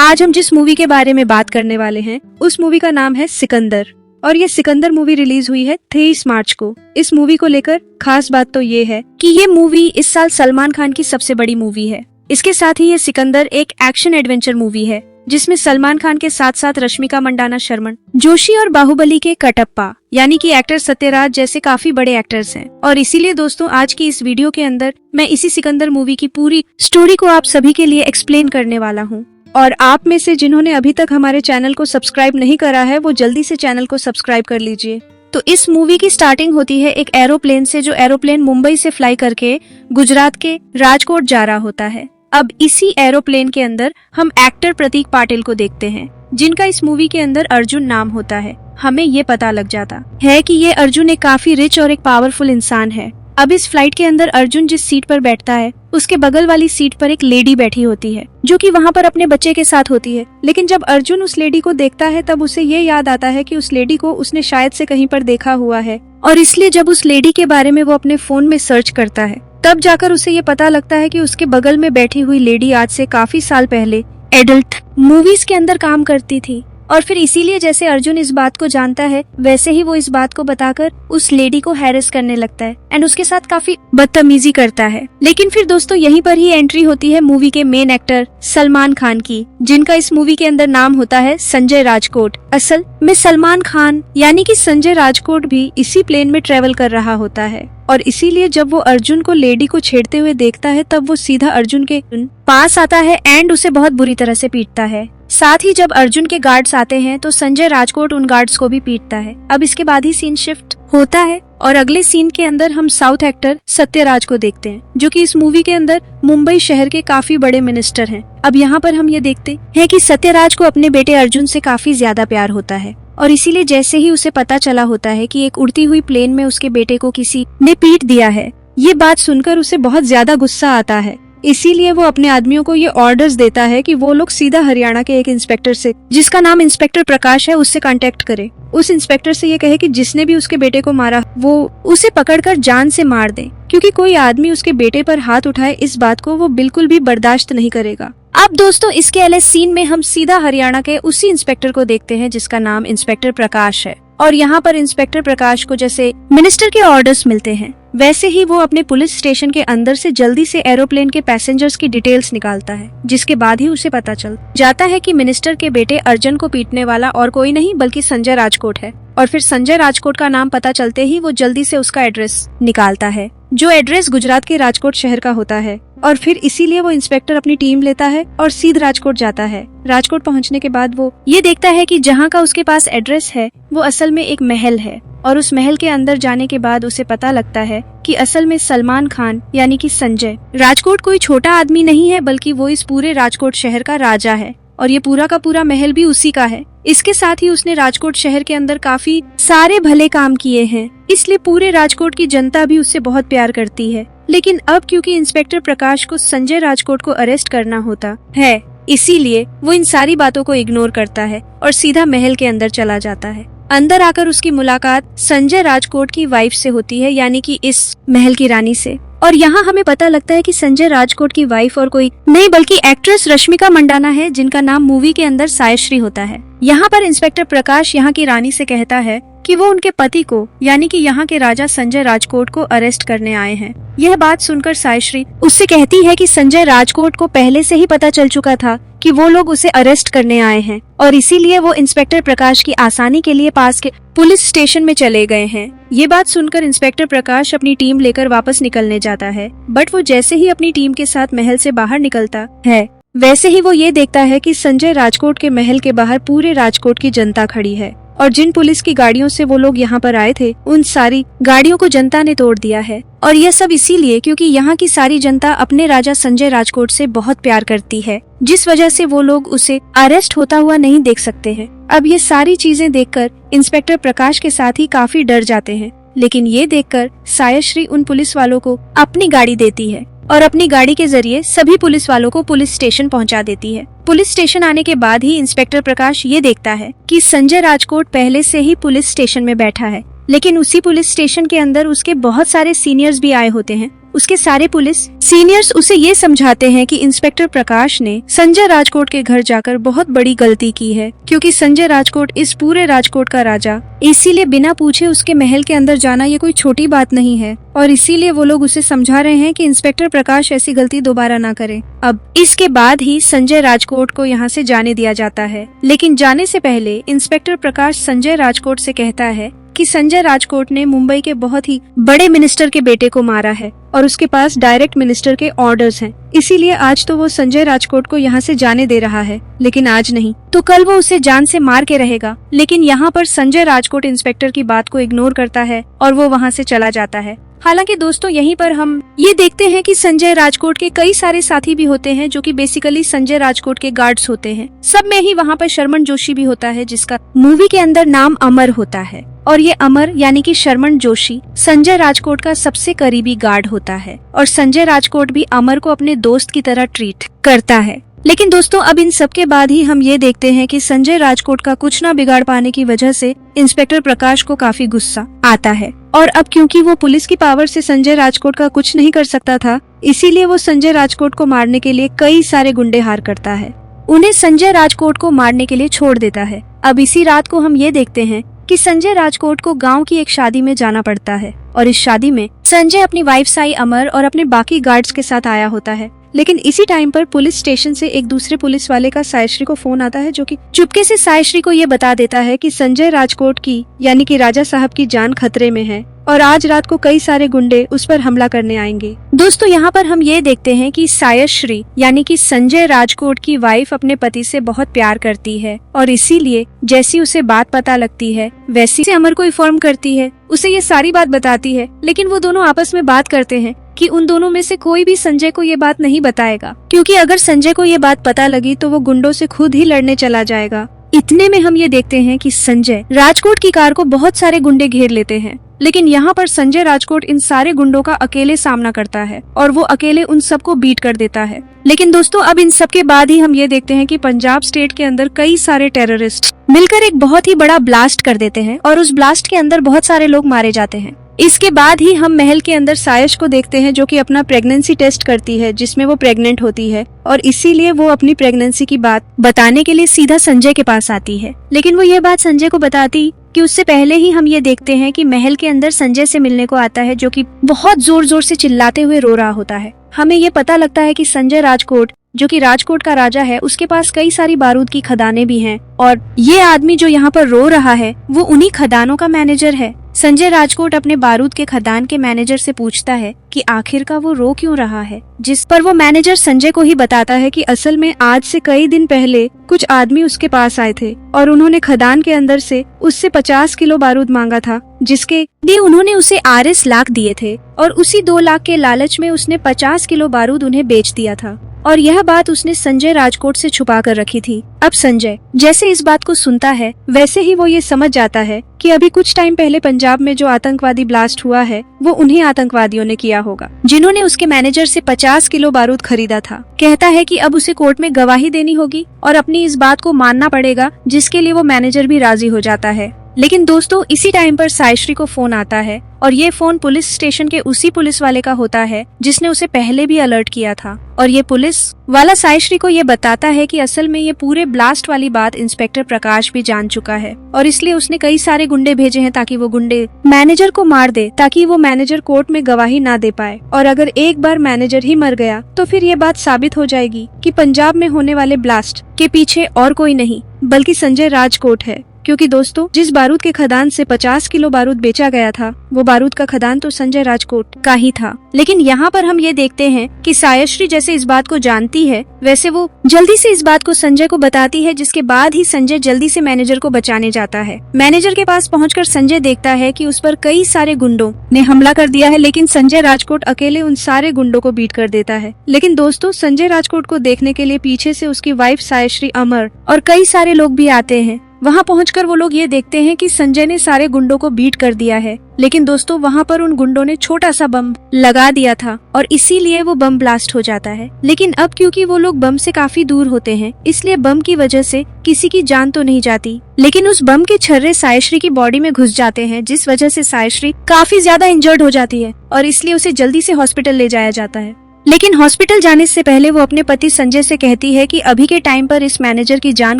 आज हम जिस मूवी के बारे में बात करने वाले हैं उस मूवी का नाम है सिकंदर। और ये सिकंदर मूवी रिलीज हुई है 23 मार्च को। इस मूवी को लेकर खास बात तो ये है कि ये मूवी इस साल सलमान खान की सबसे बड़ी मूवी है। इसके साथ ही ये सिकंदर एक एक्शन एडवेंचर मूवी है जिसमें सलमान खान के साथ साथ रश्मिका मंडाना, शर्मन जोशी और बाहुबली के कटप्पा यानी कि एक्टर सत्यराज जैसे काफी बड़े एक्टर्स हैं। और इसीलिए दोस्तों आज की इस वीडियो के अंदर मैं इसी सिकंदर मूवी की पूरी स्टोरी को आप सभी के लिए एक्सप्लेन करने वाला हूँ। और आप में से जिन्होंने अभी तक हमारे चैनल को सब्सक्राइब नहीं करा है वो जल्दी से चैनल को सब्सक्राइब कर लीजिए। तो इस मूवी की स्टार्टिंग होती है एक एरोप्लेन से, जो एरोप्लेन मुंबई से फ्लाई करके गुजरात के राजकोट जा रहा होता है। अब इसी एरोप्लेन के अंदर हम एक्टर प्रतीक पाटिल को देखते हैं जिनका इस मूवी के अंदर अर्जुन नाम होता है। हमें ये पता लग जाता है कि ये अर्जुन एक काफी रिच और एक पावरफुल इंसान है। अब इस फ्लाइट के अंदर अर्जुन जिस सीट पर बैठता है उसके बगल वाली सीट पर एक लेडी बैठी होती है जो कि वहाँ पर अपने बच्चे के साथ होती है। लेकिन जब अर्जुन उस लेडी को देखता है तब उसे ये याद आता है कि उस लेडी को उसने शायद से कहीं पर देखा हुआ है। और इसलिए जब उस लेडी के बारे में वो अपने फोन में सर्च करता है तब जाकर उसे ये पता लगता है कि उसके बगल में बैठी हुई लेडी आज से काफी साल पहले एडल्ट मूवीज के अंदर काम करती थी। और फिर इसीलिए जैसे अर्जुन इस बात को जानता है वैसे ही वो इस बात को बताकर उस लेडी को हैरेस करने लगता है एंड उसके साथ काफी बदतमीजी करता है। लेकिन फिर दोस्तों यहीं पर ही एंट्री होती है मूवी के मेन एक्टर सलमान खान की, जिनका इस मूवी के अंदर नाम होता है संजय राजकोट। असल में सलमान खान यानी कि संजय राजकोट भी इसी प्लेन में ट्रेवल कर रहा होता है। और इसीलिए जब वो अर्जुन को लेडी को छेड़ते हुए देखता है तब वो सीधा अर्जुन के पास आता है एंड उसे बहुत बुरी तरह से पीटता है। साथ ही जब अर्जुन के गार्ड्स आते हैं तो संजय राजकोट उन गार्ड्स को भी पीटता है। अब इसके बाद ही सीन शिफ्ट होता है और अगले सीन के अंदर हम साउथ एक्टर सत्यराज को देखते हैं जो कि इस मूवी के अंदर मुंबई शहर के काफी बड़े मिनिस्टर हैं। अब यहाँ पर हम ये देखते हैं कि सत्यराज को अपने बेटे अर्जुन से काफी ज्यादा प्यार होता है और इसीलिए जैसे ही उसे पता चला होता है कि एक उड़ती हुई प्लेन में उसके बेटे को किसी ने पीट दिया है, ये बात सुनकर उसे बहुत ज्यादा गुस्सा आता है। इसीलिए वो अपने आदमियों को ये ऑर्डर्स देता है कि वो लोग सीधा हरियाणा के एक इंस्पेक्टर से, जिसका नाम इंस्पेक्टर प्रकाश है, उससे कांटेक्ट करे। उस इंस्पेक्टर से ये कहे कि जिसने भी उसके बेटे को मारा वो उसे पकड़कर जान से मार दे, क्योंकि कोई आदमी उसके बेटे पर हाथ उठाए इस बात को वो बिल्कुल भी बर्दाश्त नहीं करेगा। अब दोस्तों इसके अगले सीन में हम सीधा हरियाणा के उसी इंस्पेक्टर को देखते हैं जिसका नाम इंस्पेक्टर प्रकाश है। और यहाँ पर इंस्पेक्टर प्रकाश को जैसे मिनिस्टर के ऑर्डर्स मिलते हैं वैसे ही वो अपने पुलिस स्टेशन के अंदर से जल्दी से एरोप्लेन के पैसेंजर्स की डिटेल्स निकालता है, जिसके बाद ही उसे पता चल जाता है कि मिनिस्टर के बेटे अर्जुन को पीटने वाला और कोई नहीं बल्कि संजय राजकोट है। और फिर संजय राजकोट का नाम पता चलते ही वो जल्दी से उसका एड्रेस निकालता है, जो एड्रेस गुजरात के राजकोट शहर का होता है। और फिर इसीलिए वो इंस्पेक्टर अपनी टीम लेता है और सीधे राजकोट जाता है। राजकोट पहुंचने के बाद वो ये देखता है कि जहाँ का उसके पास एड्रेस है वो असल में एक महल है। और उस महल के अंदर जाने के बाद उसे पता लगता है कि असल में सलमान खान यानी कि संजय राजकोट कोई छोटा आदमी नहीं है बल्कि वो इस पूरे राजकोट शहर का राजा है और ये पूरा का पूरा महल भी उसी का है। इसके साथ ही उसने राजकोट शहर के अंदर काफी सारे भले काम किए हैं, इसलिए पूरे राजकोट की जनता भी उससे बहुत प्यार करती है। लेकिन अब क्योंकि इंस्पेक्टर प्रकाश को संजय राजकोट को अरेस्ट करना होता है, इसीलिए वो इन सारी बातों को इग्नोर करता है और सीधा महल के अंदर चला जाता है। अंदर आकर उसकी मुलाकात संजय राजकोट की वाइफ से होती है यानी कि इस महल की रानी से। और यहाँ हमें पता लगता है कि संजय राजकोट की वाइफ और कोई नहीं बल्कि एक्ट्रेस रश्मिका मंडाना है, जिनका नाम मूवी के अंदर सायश्री होता है। यहाँ पर इंस्पेक्टर प्रकाश यहाँ की रानी से कहता है कि वो उनके पति को यानी कि यहाँ के राजा संजय राजकोट को अरेस्ट करने आए हैं। यह बात सुनकर सायश्री उससे कहती है कि संजय राजकोट को पहले से ही पता चल चुका था कि वो लोग उसे अरेस्ट करने आए हैं और इसीलिए वो इंस्पेक्टर प्रकाश की आसानी के लिए पास के पुलिस स्टेशन में चले गए हैं। ये बात सुनकर इंस्पेक्टर प्रकाश अपनी टीम लेकर वापस निकलने जाता है, बट वो जैसे ही अपनी टीम के साथ महल से बाहर निकलता है वैसे ही वो ये देखता है कि संजय राजकोट के महल के बाहर पूरे राजकोट की जनता खड़ी है और जिन पुलिस की गाड़ियों से वो लोग यहाँ पर आए थे उन सारी गाड़ियों को जनता ने तोड़ दिया है। और यह सब इसीलिए क्योंकि यहाँ की सारी जनता अपने राजा संजय राजकोट से बहुत प्यार करती है, जिस वजह से वो लोग उसे अरेस्ट होता हुआ नहीं देख सकते हैं। अब ये सारी चीजें देखकर इंस्पेक्टर प्रकाश के साथ ही काफी डर जाते हैं, लेकिन ये देखकर सायश्री उन पुलिस वालों को अपनी गाड़ी देती है और अपनी गाड़ी के जरिए सभी पुलिस वालों को पुलिस स्टेशन पहुंचा देती है। पुलिस स्टेशन आने के बाद ही इंस्पेक्टर प्रकाश ये देखता है कि संजय राजकोट पहले से ही पुलिस स्टेशन में बैठा है, लेकिन उसी पुलिस स्टेशन के अंदर उसके बहुत सारे सीनियर्स भी आए होते हैं उसके सारे पुलिस सीनियर्स उसे ये समझाते हैं कि इंस्पेक्टर प्रकाश ने संजय राजकोट के घर जाकर बहुत बड़ी गलती की है, क्योंकि संजय राजकोट इस पूरे राजकोट का राजा, इसीलिए बिना पूछे उसके महल के अंदर जाना ये कोई छोटी बात नहीं है। और इसीलिए वो लोग उसे समझा रहे हैं कि इंस्पेक्टर प्रकाश ऐसी गलती दोबारा ना करे। अब इसके बाद ही संजय राजकोट को यहाँ से जाने दिया जाता है, लेकिन जाने से पहले इंस्पेक्टर प्रकाश संजय राजकोट से कहता है कि संजय राजकोट ने मुंबई के बहुत ही बड़े मिनिस्टर के बेटे को मारा है और उसके पास डायरेक्ट मिनिस्टर के ऑर्डर्स हैं। इसीलिए आज तो वो संजय राजकोट को यहाँ से जाने दे रहा है, लेकिन आज नहीं तो कल वो उसे जान से मार के रहेगा। लेकिन यहाँ पर संजय राजकोट इंस्पेक्टर की बात को इग्नोर करता है और वो वहाँ से चला जाता है। हालांकि दोस्तों यहीं पर हम ये देखते हैं कि संजय राजकोट के कई सारे साथी भी होते हैं जो कि बेसिकली संजय राजकोट के गार्ड्स होते हैं। सब में ही वहाँ पर शर्मन जोशी भी होता है, जिसका मूवी के अंदर नाम अमर होता है। और ये अमर यानी कि शर्मन जोशी संजय राजकोट का सबसे करीबी गार्ड होता है और संजय राजकोट भी अमर को अपने दोस्त की तरह ट्रीट करता है। लेकिन दोस्तों अब इन सब के बाद ही हम ये देखते हैं कि संजय राजकोट का कुछ ना बिगाड़ पाने की वजह से इंस्पेक्टर प्रकाश को काफी गुस्सा आता है। और अब क्योंकि वो पुलिस की पावर से संजय राजकोट का कुछ नहीं कर सकता था, इसीलिए वो संजय राजकोट को मारने के लिए कई सारे गुंडे हार करता है। उन्हें संजय राजकोट को मारने के लिए छोड़ देता है। अब इसी रात को हम ये देखते हैं कि संजय राजकोट को गांव की एक शादी में जाना पड़ता है और इस शादी में संजय अपनी वाइफ साई अमर और अपने बाकी गार्ड्स के साथ आया होता है। लेकिन इसी टाइम पर पुलिस स्टेशन से एक दूसरे पुलिस वाले का सायश्री को फोन आता है, जो कि चुपके से सायश्री को ये बता देता है कि संजय राजकोट की यानी कि राजा साहब की जान खतरे में है और आज रात को कई सारे गुंडे उस पर हमला करने आएंगे। दोस्तों यहाँ पर हम ये देखते हैं कि सायश्री यानी कि संजय राजकोट की वाइफ अपने पति से बहुत प्यार करती है और इसीलिए जैसी उसे बात पता लगती है वैसी से अमर को इन्फॉर्म करती है, उसे ये सारी बात बताती है। लेकिन वो दोनों आपस में बात करते हैं कि उन दोनों में से कोई भी संजय को ये बात नहीं बताएगा, क्योंकि अगर संजय को ये बात पता लगी तो वो गुंडों से खुद ही लड़ने चला जाएगा। इतने में हम ये देखते हैं कि संजय राजकोट की कार को बहुत सारे गुंडे घेर लेते हैं, लेकिन यहाँ पर संजय राजकोट इन सारे गुंडों का अकेले सामना करता है और वो अकेले उन सबको बीट कर देता है। लेकिन दोस्तों अब इन सब के बाद ही हम ये देखते हैं कि पंजाब स्टेट के अंदर कई सारे टेररिस्ट मिलकर एक बहुत ही बड़ा ब्लास्ट कर देते हैं और उस ब्लास्ट के अंदर बहुत सारे लोग मारे जाते हैं। इसके बाद ही हम महल के अंदर सायश को देखते हैं, जो कि अपना प्रेगनेंसी टेस्ट करती है जिसमें वो प्रेग्नेंट होती है और इसीलिए वो अपनी प्रेगनेंसी की बात बताने के लिए सीधा संजय के पास आती है। लेकिन वो ये बात संजय को बताती कि उससे पहले ही हम ये देखते हैं कि महल के अंदर संजय से मिलने को आता है, जो कि बहुत जोर जोर से चिल्लाते हुए रो रहा होता है। हमें ये पता लगता है कि संजय राजकोट जो कि राजकोट का राजा है, उसके पास कई सारी बारूद की खदानें भी हैं और ये आदमी जो यहाँ पर रो रहा है वो उन्हीं खदानों का मैनेजर है। संजय राजकोट अपने बारूद के खदान के मैनेजर से पूछता है कि आखिर का वो रो क्यों रहा है, जिस पर वो मैनेजर संजय को ही बताता है कि असल में आज से कई दिन पहले कुछ आदमी उसके पास आए थे और उन्होंने खदान के अंदर से उससे 50 किलो बारूद मांगा था, जिसके लिए उन्होंने उसे RS लाख दिए थे और उसी 2 लाख के लालच में उसने 50 किलो बारूद उन्हें बेच दिया था और यह बात उसने संजय राजकोट से छुपा कर रखी थी। अब संजय जैसे इस बात को सुनता है वैसे ही वो ये समझ जाता है कि अभी कुछ टाइम पहले पंजाब में जो आतंकवादी ब्लास्ट हुआ है वो उन्हीं आतंकवादियों ने किया होगा जिन्होंने उसके मैनेजर से 50 किलो बारूद खरीदा था। कहता है कि अब उसे कोर्ट में गवाही देनी होगी और अपनी इस बात को मानना पड़ेगा, जिसके लिए वो मैनेजर भी राजी हो जाता है। लेकिन दोस्तों इसी टाइम पर सायश्री को फोन आता है और ये फोन पुलिस स्टेशन के उसी पुलिस वाले का होता है जिसने उसे पहले भी अलर्ट किया था और ये पुलिस वाला सायश्री को ये बताता है कि असल में ये पूरे ब्लास्ट वाली बात इंस्पेक्टर प्रकाश भी जान चुका है और इसलिए उसने कई सारे गुंडे भेजे हैं ताकि वो गुंडे मैनेजर को मार दे, ताकि वो मैनेजर कोर्ट में गवाही ना दे पाए। और अगर एक बार मैनेजर ही मर गया तो फिर ये बात साबित हो जाएगी कि पंजाब में होने वाले ब्लास्ट के पीछे और कोई नहीं बल्कि संजय राजकोट है, क्योंकि दोस्तों जिस बारूद के खदान से 50 किलो बारूद बेचा गया था वो बारूद का खदान तो संजय राजकोट का ही था। लेकिन यहाँ पर हम ये देखते हैं कि सायश्री जैसे इस बात को जानती है वैसे वो जल्दी से इस बात को संजय को बताती है, जिसके बाद ही संजय जल्दी से मैनेजर को बचाने जाता है। मैनेजर के पास पहुंचकर संजय देखता है कि उस पर कई सारे गुंडों ने हमला कर दिया है, लेकिन संजय राजकोट अकेले उन सारे गुंडों को बीट कर देता है। लेकिन दोस्तों संजय राजकोट को देखने के लिए पीछे से उसकी वाइफ सायश्री अमर और कई सारे लोग भी आते हैं वहाँ पहुंचकर वो लोग ये देखते हैं कि संजय ने सारे गुंडों को बीट कर दिया है। लेकिन दोस्तों वहाँ पर उन गुंडों ने छोटा सा बम लगा दिया था और इसीलिए वो बम ब्लास्ट हो जाता है। लेकिन अब क्योंकि वो लोग बम से काफी दूर होते हैं, इसलिए बम की वजह से किसी की जान तो नहीं जाती, लेकिन उस बम के छर्रे सायश्री की बॉडी में घुस जाते हैं, जिस वजह से सायश्री काफी ज्यादा इंजर्ड हो जाती है और इसलिए उसे जल्दी से हॉस्पिटल ले जाया जाता है। लेकिन हॉस्पिटल जाने से पहले वो अपने पति संजय से कहती है कि अभी के टाइम पर इस मैनेजर की जान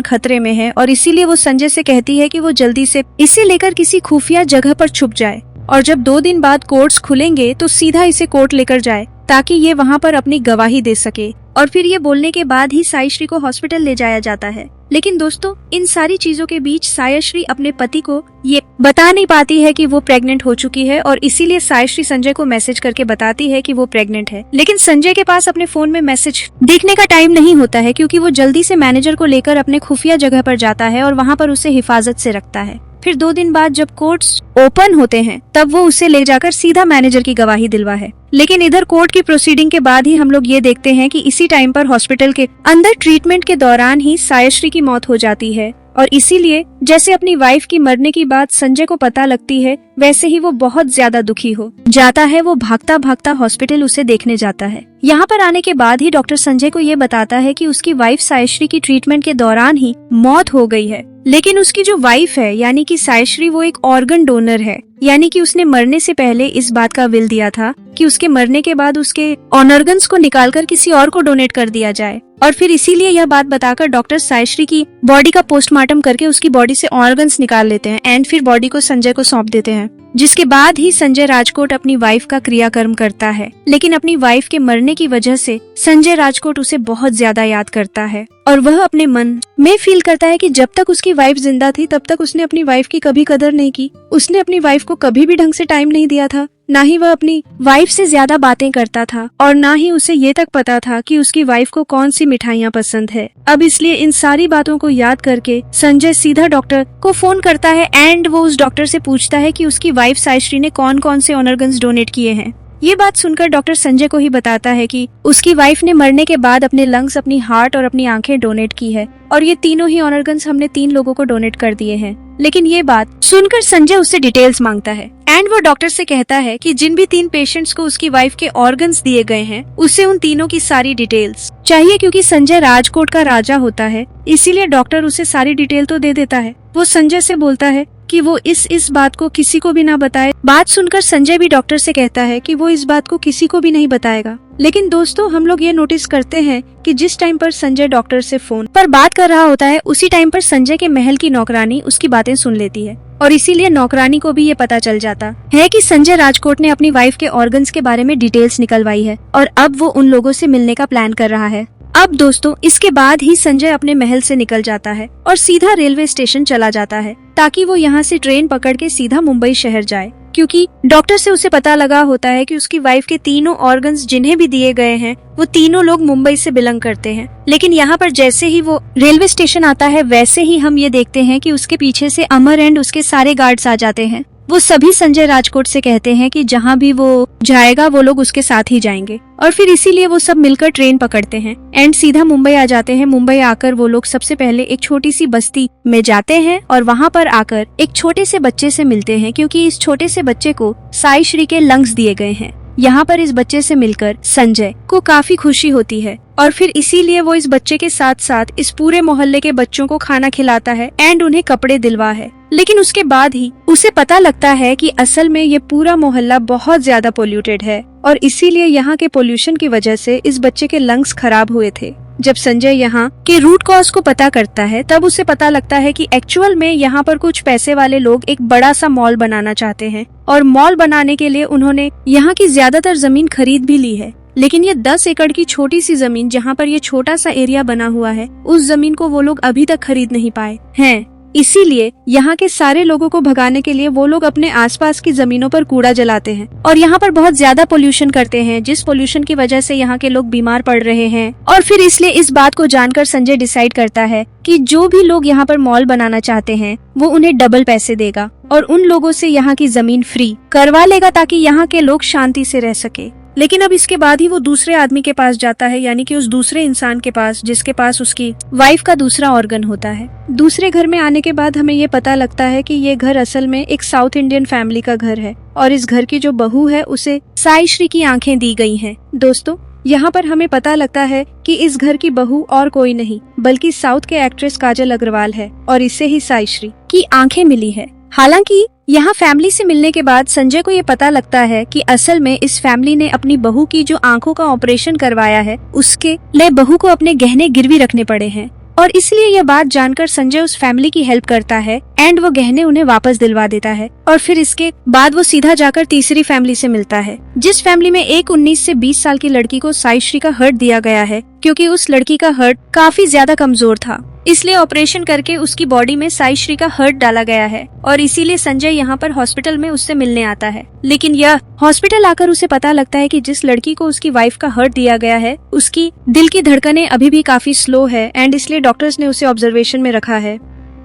खतरे में है और इसीलिए वो संजय से कहती है कि वो जल्दी से इसे लेकर किसी खुफिया जगह पर छुप जाए और जब 2 दिन बाद कोर्ट्स खुलेंगे तो सीधा इसे कोर्ट लेकर जाए ताकि ये वहाँ पर अपनी गवाही दे सके। और फिर ये बोलने के बाद ही सायश्री को हॉस्पिटल ले जाया जाता है। लेकिन दोस्तों इन सारी चीजों के बीच सायश्री अपने पति को ये बता नहीं पाती है कि वो प्रेग्नेंट हो चुकी है और इसीलिए सायश्री संजय को मैसेज करके बताती है कि वो प्रेग्नेंट है। लेकिन संजय के पास अपने फोन में मैसेज देखने का टाइम नहीं होता है क्योंकि वो जल्दी से मैनेजर को लेकर अपने खुफिया जगह पर जाता है और वहाँ पर उसे हिफाजत से रखता है। फिर 2 दिन बाद जब कोर्ट्स ओपन होते हैं तब वो उसे ले जाकर सीधा मैनेजर की गवाही दिलवा है। लेकिन इधर कोर्ट की प्रोसीडिंग के बाद ही हम लोग ये देखते हैं कि इसी टाइम पर हॉस्पिटल के अंदर ट्रीटमेंट के दौरान ही सायश्री की मौत हो जाती है और इसीलिए जैसे अपनी वाइफ की मरने की बात संजय को पता लगती है वैसे ही वो बहुत ज्यादा दुखी हो जाता है। वो भागता भागता हॉस्पिटल उसे देखने जाता है। यहाँ पर आने के बाद ही डॉक्टर संजय को ये बताता है कि उसकी वाइफ सायश्री की ट्रीटमेंट के दौरान ही मौत हो गई है। लेकिन उसकी जो वाइफ है यानी कि सायश्री वो एक ऑर्गन डोनर है, यानी कि उसने मरने से पहले इस बात का विल दिया था कि उसके मरने के बाद उसके ऑर्गन्स को निकालकर किसी और को डोनेट कर दिया जाए। और फिर इसीलिए यह बात बताकर डॉक्टर सायश्री की बॉडी का पोस्टमार्टम करके उसकी बॉडी से ऑर्गन्स निकाल लेते हैं एंड फिर बॉडी को संजय को सौंप देते हैं, जिसके बाद ही संजय राजकोट अपनी वाइफ का क्रियाकर्म करता है। लेकिन अपनी वाइफ के मरने की वजह से संजय राजकोट उसे बहुत ज्यादा याद करता है और वह अपने मन में फील करता है कि जब तक उसकी वाइफ जिंदा थी तब तक उसने अपनी वाइफ की कभी कदर नहीं की। उसने अपनी वाइफ को कभी भी ढंग से टाइम नहीं दिया था, ना ही वह अपनी वाइफ से ज्यादा बातें करता था और ना ही उसे ये तक पता था कि उसकी वाइफ को कौन सी मिठाइयाँ पसंद है। अब इसलिए इन सारी बातों को याद करके संजय सीधा डॉक्टर को फोन करता है एंड वो उस डॉक्टर से पूछता है कि उसकी वाइफ सायश्री ने कौन कौन से ऑर्गन्स डोनेट किए हैं। ये बात सुनकर डॉक्टर संजय को ही बताता है कि उसकी वाइफ ने मरने के बाद अपने लंग्स, अपनी हार्ट और अपनी आंखें डोनेट की है और ये तीनों ही ऑर्गन्स हमने 3 लोगों को डोनेट कर दिए हैं। लेकिन ये बात सुनकर संजय उससे डिटेल्स मांगता है एंड वो डॉक्टर से कहता है कि जिन भी 3 पेशेंट्स को उसकी वाइफ के ऑर्गन्स दिए गए हैं उसे उन तीनों की सारी डिटेल्स चाहिए, क्योंकि संजय राजकोट का राजा होता है इसीलिए डॉक्टर उसे सारी डिटेल तो दे देता है। वो संजय से बोलता है कि वो इस बात को किसी को भी ना बताए। बात सुनकर संजय भी डॉक्टर से कहता है कि वो इस बात को किसी को भी नहीं बताएगा। लेकिन दोस्तों हम लोग ये नोटिस करते हैं कि जिस टाइम पर संजय डॉक्टर से फोन पर बात कर रहा होता है उसी टाइम पर संजय के महल की नौकरानी उसकी बातें सुन लेती है और इसीलिए नौकरानी को भी ये पता चल जाता है कि संजय राजकोट ने अपनी वाइफ के ऑर्गन्स के बारे में डिटेल्स निकलवाई है और अब वो उन लोगों से मिलने का प्लान कर रहा है। अब दोस्तों इसके बाद ही संजय अपने महल से निकल जाता है और सीधा रेलवे स्टेशन चला जाता है ताकि वो यहाँ से ट्रेन पकड़ के सीधा मुंबई शहर जाए, क्योंकि डॉक्टर से उसे पता लगा होता है कि उसकी वाइफ के तीनों ऑर्गन्स जिन्हें भी दिए गए हैं वो तीनों लोग मुंबई से बिलोंग करते हैं। लेकिन यहाँ पर जैसे ही वो रेलवे स्टेशन आता है वैसे ही हम ये देखते हैं कि उसके पीछे से अमर एंड उसके सारे गार्ड्स आ जाते हैं। वो सभी संजय राजकोट से कहते हैं कि जहाँ भी वो जाएगा वो लोग उसके साथ ही जाएंगे और फिर इसीलिए वो सब मिलकर ट्रेन पकड़ते हैं एंड सीधा मुंबई आ जाते हैं। मुंबई आकर वो लोग सबसे पहले एक छोटी सी बस्ती में जाते हैं और वहाँ पर आकर एक छोटे से बच्चे से मिलते हैं, क्योंकि इस छोटे से बच्चे को सायश्री के लंग्स दिए गए हैं। यहाँ पर इस बच्चे से मिलकर संजय को काफी खुशी होती है और फिर इसीलिए वो इस बच्चे के साथ साथ इस पूरे मोहल्ले के बच्चों को खाना खिलाता है एंड उन्हें कपड़े दिलवा है। लेकिन उसके बाद ही उसे पता लगता है कि असल में ये पूरा मोहल्ला बहुत ज्यादा पोल्यूटेड है और इसीलिए यहाँ के पोल्यूशन की वजह से इस बच्चे के लंग्स खराब हुए थे। जब संजय यहाँ के रूट कॉज को पता करता है तब उसे पता लगता है कि एक्चुअल में यहाँ पर कुछ पैसे वाले लोग एक बड़ा सा मॉल बनाना चाहते हैं और मॉल बनाने के लिए उन्होंने यहाँ की ज्यादातर जमीन खरीद भी ली है। लेकिन ये 10 एकड़ की छोटी सी जमीन जहाँ पर ये छोटा सा एरिया बना हुआ है उस जमीन को वो लोग अभी तक खरीद नहीं पाए हैं। इसीलिए यहाँ के सारे लोगों को भगाने के लिए वो लोग अपने आसपास की जमीनों पर कूड़ा जलाते हैं और यहाँ पर बहुत ज्यादा पोल्यूशन करते हैं, जिस पोल्यूशन की वजह से यहाँ के लोग बीमार पड़ रहे हैं। और फिर इसलिए इस बात को जानकर संजय डिसाइड करता है कि जो भी लोग यहाँ पर मॉल बनाना चाहते हैं वो उन्हें डबल पैसे देगा और उन लोगों से यहाँ की जमीन फ्री करवा लेगा ताकि यहाँ के लोग शांति से रह सके। लेकिन अब इसके बाद ही वो दूसरे आदमी के पास जाता है, यानी कि उस दूसरे इंसान के पास जिसके पास उसकी वाइफ का दूसरा ऑर्गन होता है। दूसरे घर में आने के बाद हमें ये पता लगता है कि ये घर असल में एक साउथ इंडियन फैमिली का घर है और इस घर की जो बहू है उसे साई श्री की आंखें दी गई हैं। दोस्तों, यहाँ पर हमें पता लगता है कि इस घर की बहू और कोई नहीं बल्कि साउथ के एक्ट्रेस काजल अग्रवाल है और इससे ही साई श्री की आंखें मिली है। हालांकि यहाँ फैमिली से मिलने के बाद संजय को ये पता लगता है कि असल में इस फैमिली ने अपनी बहू की जो आंखों का ऑपरेशन करवाया है उसके लिए बहू को अपने गहने गिरवी रखने पड़े हैं और इसलिए यह बात जानकर संजय उस फैमिली की हेल्प करता है एंड वो गहने उन्हें वापस दिलवा देता है। और फिर इसके बाद वो सीधा जाकर तीसरी फैमिली से मिलता है, जिस फैमिली में एक 19 से 20 साल की लड़की को साई श्री का हार्ट दिया गया है, क्योंकि उस लड़की का हार्ट काफी ज्यादा कमजोर था, इसलिए ऑपरेशन करके उसकी बॉडी में साई श्री का हार्ट डाला गया है और इसीलिए संजय यहाँ पर हॉस्पिटल में उससे मिलने आता है। लेकिन यह हॉस्पिटल आकर उसे पता लगता है कि जिस लड़की को उसकी वाइफ का हार्ट दिया गया है उसकी दिल की धड़कनें अभी भी काफी स्लो है एंड इसलिए डॉक्टर्स ने उसे ऑब्जर्वेशन में रखा है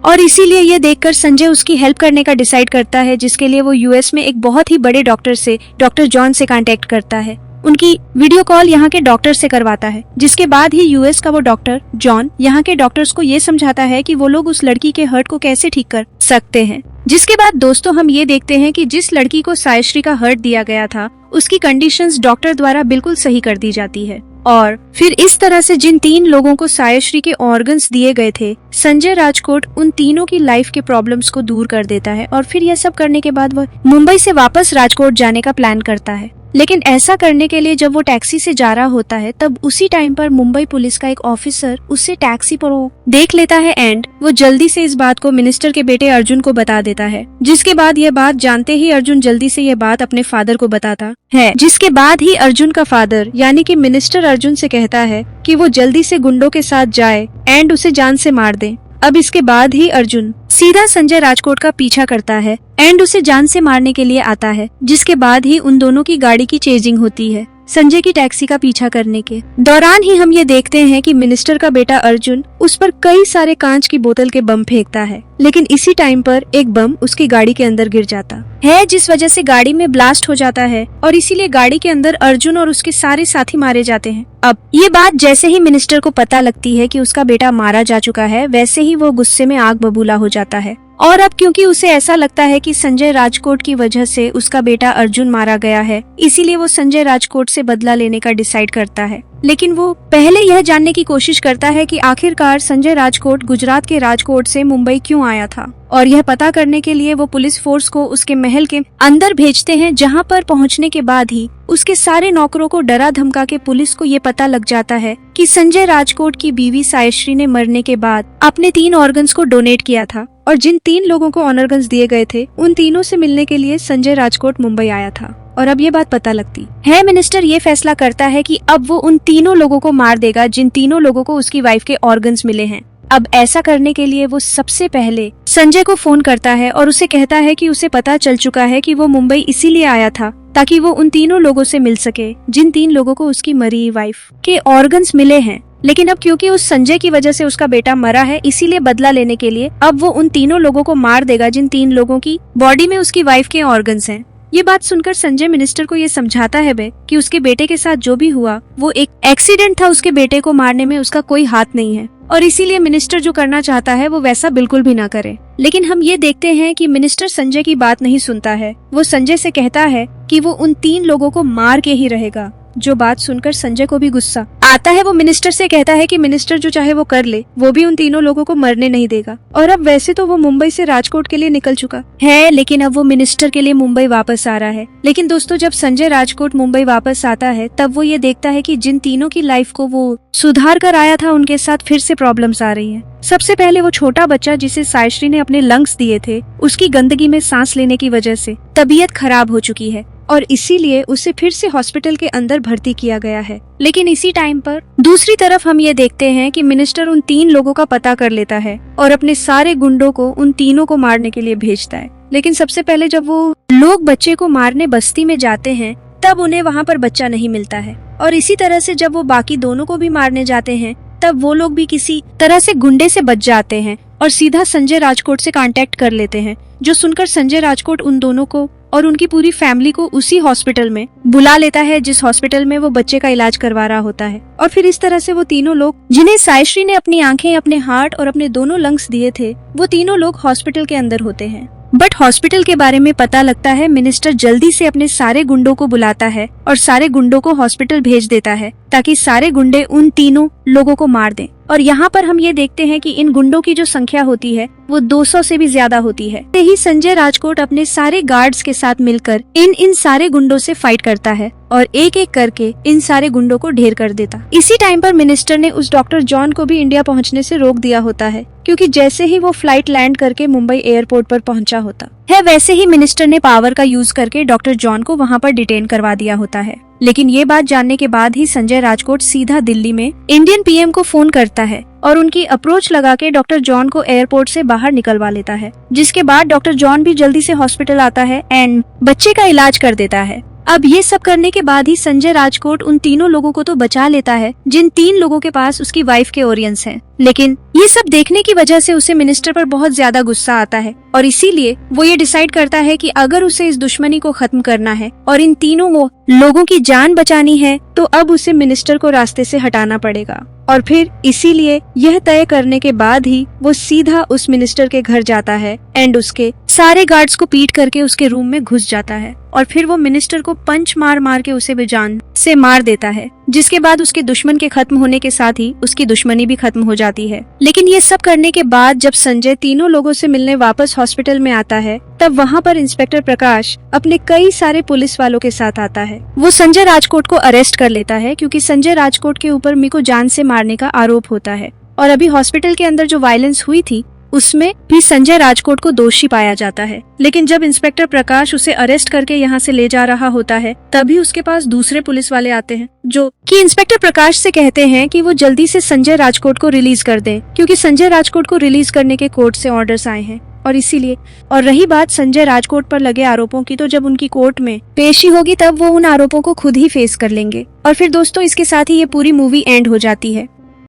और इसीलिए ये देखकर संजय उसकी हेल्प करने का डिसाइड करता है, जिसके लिए वो यूएस में एक बहुत ही बड़े डॉक्टर जॉन से कांटेक्ट करता है। उनकी वीडियो कॉल यहाँ के डॉक्टर से करवाता है, जिसके बाद ही यूएस का वो डॉक्टर जॉन यहाँ के डॉक्टर्स को ये समझाता है कि वो लोग उस लड़की के हर्ट को कैसे ठीक कर सकते हैं। जिसके बाद दोस्तों हम ये देखते हैं कि जिस लड़की को साई श्री का हर्ट दिया गया था उसकी कंडीशंस डॉक्टर द्वारा बिल्कुल सही कर दी जाती है और फिर इस तरह से जिन 3 लोगों को साई श्री के ऑर्गन्स दिए गए थे, संजय राजकोट उन तीनों की लाइफ के प्रॉब्लम्स को दूर कर देता है और फिर यह सब करने के बाद वह मुंबई से वापस राजकोट जाने का प्लान करता है। लेकिन ऐसा करने के लिए जब वो टैक्सी से जा रहा होता है तब उसी टाइम पर मुंबई पुलिस का एक ऑफिसर उसे टैक्सी पर देख लेता है एंड वो जल्दी से इस बात को मिनिस्टर के बेटे अर्जुन को बता देता है, जिसके बाद यह बात जानते ही अर्जुन जल्दी से यह बात अपने फादर को बताता है, जिसके बाद ही अर्जुन का फादर यानी कि मिनिस्टर अर्जुन से कहता है कि वो जल्दी से गुंडों के साथ जाए एंड उसे जान से मार दे। अब इसके बाद ही अर्जुन सीधा संजय राजकोट का पीछा करता है एंड उसे जान से मारने के लिए आता है, जिसके बाद ही उन दोनों की गाड़ी की चेजिंग होती है संजय की टैक्सी का पीछा करने के दौरान ही हम ये देखते हैं कि मिनिस्टर का बेटा अर्जुन उस पर कई सारे कांच की बोतल के बम फेंकता है, लेकिन इसी टाइम पर एक बम उसकी गाड़ी के अंदर गिर जाता है, जिस वजह से गाड़ी में ब्लास्ट हो जाता है और इसीलिए गाड़ी के अंदर अर्जुन और उसके सारे साथी मारे जाते हैं। अब ये बात जैसे ही मिनिस्टर को पता लगती है कि उसका बेटा मारा जा चुका है, वैसे ही वो गुस्से में आग बबूला हो जाता है और अब क्योंकि उसे ऐसा लगता है कि संजय राजकोट की वजह से उसका बेटा अर्जुन मारा गया है, इसीलिए वो संजय राजकोट से बदला लेने का डिसाइड करता है। लेकिन वो पहले यह जानने की कोशिश करता है कि आखिरकार संजय राजकोट गुजरात के राजकोट से मुंबई क्यों आया था और यह पता करने के लिए वो पुलिस फोर्स को उसके महल के अंदर भेजते हैं, जहां पर पहुंचने के बाद ही उसके सारे नौकरों को डरा धमका के पुलिस को ये पता लग जाता है कि संजय राजकोट की बीवी साई श्री ने मरने के बाद अपने 3 ऑर्गन्स को डोनेट किया था और जिन 3 लोगों को ऑर्गन्स दिए गए थे उन तीनों से मिलने के लिए संजय राजकोट मुंबई आया था। और अब ये बात पता लगती है, मिनिस्टर ये फैसला करता है कि अब वो उन तीनों लोगों को मार देगा जिन तीनों लोगों को उसकी वाइफ के ऑर्गन्स मिले हैं। अब ऐसा करने के लिए वो सबसे पहले संजय को फोन करता है और उसे कहता है कि उसे पता चल चुका है कि वो मुंबई इसीलिए आया था ताकि वो उन तीनों लोगों से मिल सके जिन 3 लोगों को उसकी मरी वाइफ के ऑर्गन्स मिले हैं। लेकिन अब क्योंकि उस संजय की वजह से उसका बेटा मरा है, इसीलिए बदला लेने के लिए अब वो उन तीनों लोगों को मार देगा जिन 3 लोगों की बॉडी में उसकी वाइफ के ऑर्गन्स हैं। ये बात सुनकर संजय मिनिस्टर को ये समझाता है कि उसके बेटे के साथ जो भी हुआ वो एक एक्सीडेंट था, उसके बेटे को मारने में उसका कोई हाथ नहीं है और इसीलिए मिनिस्टर जो करना चाहता है वो वैसा बिल्कुल भी ना करे। लेकिन हम ये देखते हैं कि मिनिस्टर संजय की बात नहीं सुनता है। वो संजय से कहता है कि वो उन 3 लोगों को मार के ही रहेगा। जो बात सुनकर संजय को भी गुस्सा आता है। वो मिनिस्टर से कहता है कि मिनिस्टर जो चाहे वो कर ले, वो भी उन तीनों लोगों को मरने नहीं देगा। और अब वैसे तो वो मुंबई से राजकोट के लिए निकल चुका है, लेकिन अब वो मिनिस्टर के लिए मुंबई वापस आ रहा है। लेकिन दोस्तों, जब संजय राजकोट मुंबई वापस आता है तब वो ये देखता है कि जिन तीनों की लाइफ को वो सुधार कर आया था उनके साथ फिर से प्रॉब्लम्स आ रही हैं। सबसे पहले वो छोटा बच्चा जिसे साई श्री ने अपने लंग्स दिए थे, उसकी गंदगी में सांस लेने की वजह से तबीयत खराब हो चुकी है और इसीलिए उसे फिर से हॉस्पिटल के अंदर भर्ती किया गया है। लेकिन इसी टाइम पर दूसरी तरफ हम ये देखते हैं कि मिनिस्टर उन 3 लोगों का पता कर लेता है और अपने सारे गुंडों को उन तीनों को मारने के लिए भेजता है। लेकिन सबसे पहले जब वो लोग बच्चे को मारने बस्ती में जाते हैं तब उन्हें वहाँ पर बच्चा नहीं मिलता है और इसी तरह से जब वो बाकी दोनों को भी मारने जाते हैं तब वो लोग भी किसी तरह से गुंडे से बच जाते हैं और सीधा संजय राजकोट से कांटेक्ट कर लेते हैं। जो सुनकर संजय राजकोट उन दोनों को और उनकी पूरी फैमिली को उसी हॉस्पिटल में बुला लेता है जिस हॉस्पिटल में वो बच्चे का इलाज करवा रहा होता है। और फिर इस तरह से वो तीनों लोग, जिन्हें सायश्री ने अपनी आंखें, अपने हार्ट और अपने दोनों लंग्स दिए थे, वो तीनों लोग हॉस्पिटल के अंदर होते हैं। बट हॉस्पिटल के बारे में पता लगता है, मिनिस्टर जल्दी से अपने सारे गुंडों को बुलाता है और सारे गुंडों को हॉस्पिटल भेज देता है ताकि सारे गुंडे उन तीनों लोगों को मार दें। और यहाँ पर हम ये देखते हैं कि इन गुंडों की जो संख्या होती है वो 200 से भी ज्यादा होती है। यही संजय राजकोट अपने सारे गार्ड्स के साथ मिलकर इन सारे गुंडों से फाइट करता है और एक एक करके इन सारे गुंडों को ढेर कर देता। इसी टाइम पर मिनिस्टर ने उस डॉक्टर जॉन को भी इंडिया पहुँचने से रोक दिया होता है, क्योंकि जैसे ही वो फ्लाइट लैंड करके मुंबई एयरपोर्ट पर पहुंचा होता है, वैसे ही मिनिस्टर ने पावर का यूज करके डॉक्टर जॉन को वहां पर डिटेन करवा दिया होता है। लेकिन ये बात जानने के बाद ही संजय राजकोट सीधा दिल्ली में इंडियन पीएम को फोन करता है और उनकी अप्रोच लगा के डॉक्टर जॉन को एयरपोर्ट से बाहर निकलवा लेता है, जिसके बाद डॉक्टर जॉन भी जल्दी से हॉस्पिटल आता है एंड बच्चे का इलाज कर देता है। अब ये सब करने के बाद ही संजय राजकोट उन तीनों लोगों को तो बचा लेता है जिन 3 लोगों के पास उसकी वाइफ के ओरियंस हैं। लेकिन ये सब देखने की वजह से उसे मिनिस्टर पर बहुत ज्यादा गुस्सा आता है और इसीलिए वो ये डिसाइड करता है कि अगर उसे इस दुश्मनी को खत्म करना है और इन तीनों लोगों की जान बचानी है तो अब उसे मिनिस्टर को रास्ते से हटाना पड़ेगा। और फिर इसीलिए यह तय करने के बाद ही वो सीधा उस मिनिस्टर के घर जाता है एंड उसके सारे गार्ड्स को पीट करके उसके रूम में घुस जाता है और फिर वो मिनिस्टर को पंच मार मार के उसे बेजान से मार देता है, जिसके बाद उसके दुश्मन के खत्म होने के साथ ही उसकी दुश्मनी भी खत्म हो जाती है। लेकिन ये सब करने के बाद जब संजय तीनों लोगों से मिलने वापस हॉस्पिटल में आता है, तब वहाँ पर इंस्पेक्टर प्रकाश अपने कई सारे पुलिस वालों के साथ आता है। वो संजय राजकोट को अरेस्ट कर लेता है क्योंकि संजय राजकोट के ऊपर मीको जान से मारने का आरोप होता है और अभी हॉस्पिटल के अंदर जो वायलेंस हुई थी उसमें भी संजय राजकोट को दोषी पाया जाता है। लेकिन जब इंस्पेक्टर प्रकाश उसे अरेस्ट करके यहाँ से ले जा रहा होता है, तभी उसके पास दूसरे पुलिस वाले आते हैं जो कि इंस्पेक्टर प्रकाश से कहते हैं कि वो जल्दी से संजय राजकोट को रिलीज कर दें, क्योंकि संजय राजकोट को रिलीज करने के कोर्ट से ऑर्डर्स आए हैं और इसीलिए। और रही बात संजय राजकोट पर लगे आरोपों की, तो जब उनकी कोर्ट में पेशी होगी तब वो उन आरोपों को खुद ही फेस कर लेंगे। और फिर दोस्तों, इसके साथ ही ये पूरी मूवी एंड हो जाती है।